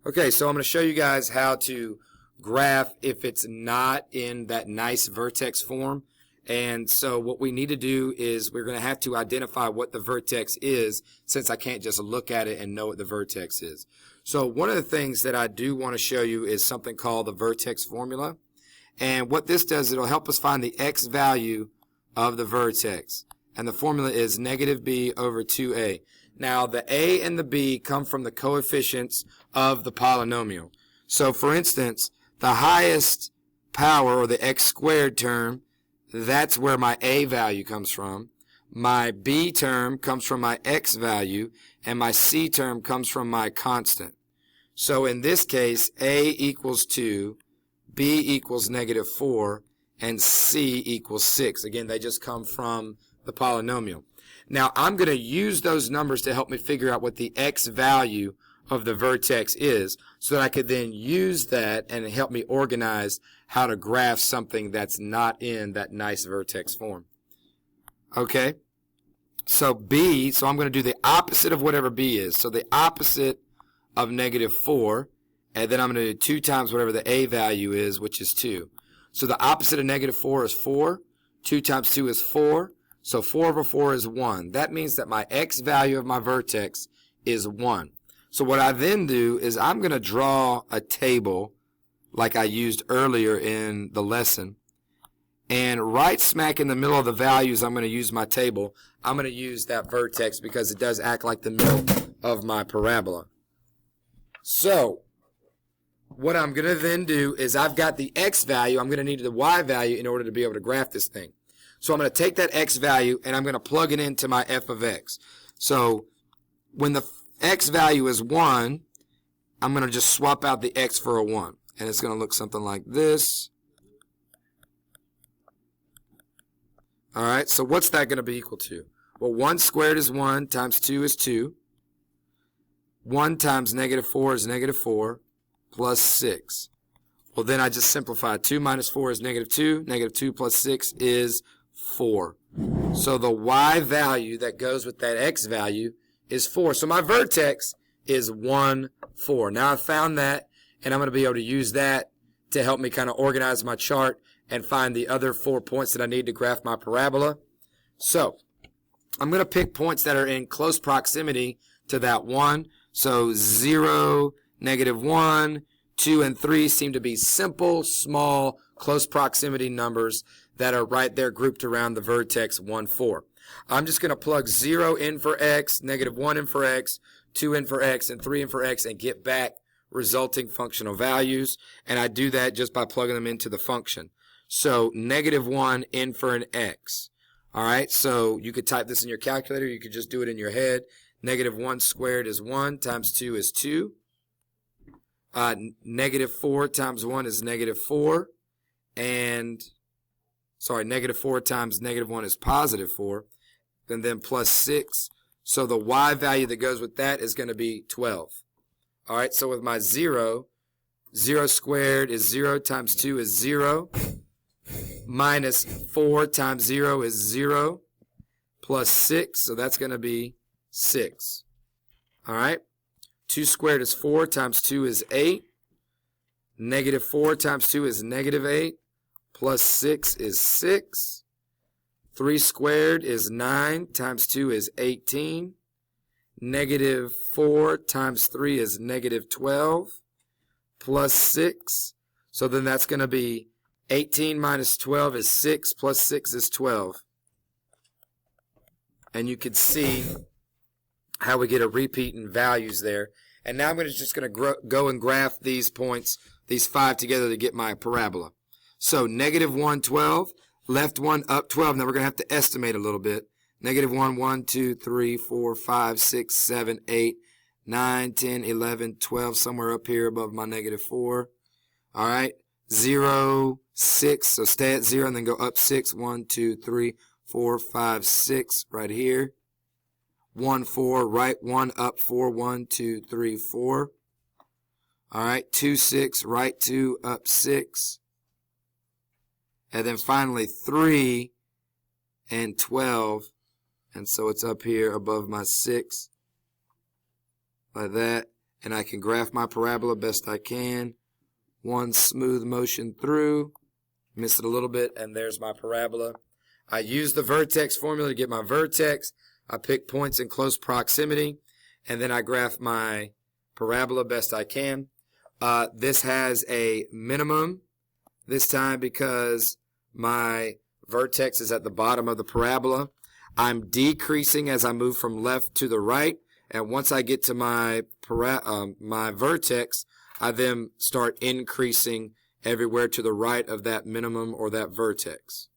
Okay, so I'm going to show you guys how to graph if it's not in that nice vertex form. And so what we need to do is we're going to have to identify what the vertex is, since I can't just look at it and know what the vertex is. So one of the things that I do want to show you is something called the vertex formula. And what this does, it'll help us find the x value of the vertex. And the formula is negative b over 2a. Now, the a and the b come from the coefficients of the polynomial. So, for instance, the highest power, or the x squared term, that's where my a value comes from. My b term comes from my x value, and my c term comes from my constant. So, in this case, a equals 2, b equals negative 4, and c equals 6. Again, they just come from the polynomial. Now, I'm going to use those numbers to help me figure out what the x value of the vertex is, so that I could then use that and help me organize how to graph something that's not in that nice vertex form. Okay? So b, so I'm going to do the opposite of whatever b is. So the opposite of negative 4, and then I'm going to do 2 times whatever the a value is, which is 2. So the opposite of negative 4 is 4. 2 times 2 is 4. So 4 over 4 is 1. That means that my x value of my vertex is 1. So what I then do is I'm going to draw a table like I used earlier in the lesson. And right smack in the middle of the values I'm going to use my table, I'm going to use that vertex because it does act like the middle of my parabola. So what I'm going to then do is I've got the x value. I'm going to need the y value in order to be able to graph this thing. So I'm going to take that x value and I'm going to plug it into my f of x. So when the x value is 1, I'm going to just swap out the x for a 1. And it's going to look something like this. All right, so what's that going to be equal to? Well, 1 squared is 1 times 2 is 2. 1 times negative 4 is negative 4 plus 6. Well, then I just simplify. 2 minus 4 is negative 2. Negative 2 plus 6 is 4. So the y value that goes with that x value is 4. So my vertex is 1, 4. Now I've found that, and I'm going to be able to use that to help me kind of organize my chart and find the other 4 points that I need to graph my parabola. So I'm going to pick points that are in close proximity to that 1. So 0, negative 1, 2, and 3 seem to be simple, small, close proximity numbers that are right there grouped around the vertex 1, 4. I'm just going to plug 0 in for x, negative 1 in for x, 2 in for x, and 3 in for x, and get back resulting functional values. And I do that just by plugging them into the function. So negative 1 in for an x. All right, so you could type this in your calculator. You could just do it in your head. Negative 1 squared is 1 times 2 is 2. Negative 4 times 1 is negative 4. And, sorry, negative 4 times negative 1 is positive 4. And then plus 6. So the y value that goes with that is going to be 12. All right, so with my 0, 0 squared is 0 times 2 is 0. Minus 4 times 0 is 0. Plus 6, so that's going to be 6. All right. 2 squared is 4 times 2 is 8. Negative 4 times 2 is negative 8. Plus 6 is 6. 3 squared is 9 times 2 is 18. Negative 4 times 3 is negative 12. Plus 6. So then that's going to be 18 minus 12 is 6. Plus 6 is 12. And you can see how we get a repeat in values there. And now I'm just going to go and graph these points, these 5 together to get my parabola. So negative 1, 12, left 1, up 12. Now we're going to have to estimate a little bit. Negative 1, 1, 2, 3, 4, 5, 6, 7, 8, 9, 10, 11, 12, somewhere up here above my negative 4. All right, 0, 6, so stay at 0 and then go up 6. 1, 2, 3, 4, 5, 6, right here. 1, 4, right 1, up 4, 1, 2, 3, 4. All right, 2, 6, right 2, up 6. And then finally 3 and 12. And so it's up here above my 6, like that. and I can graph my parabola best I can. One smooth motion through, miss it a little bit, and there's my parabola. I use the vertex formula to get my vertex. I pick points in close proximity, and then I graph my parabola best I can. This has a minimum this time because my vertex is at the bottom of the parabola. I'm decreasing as I move from left to the right, and once I get to my vertex, I then start increasing everywhere to the right of that minimum or that vertex.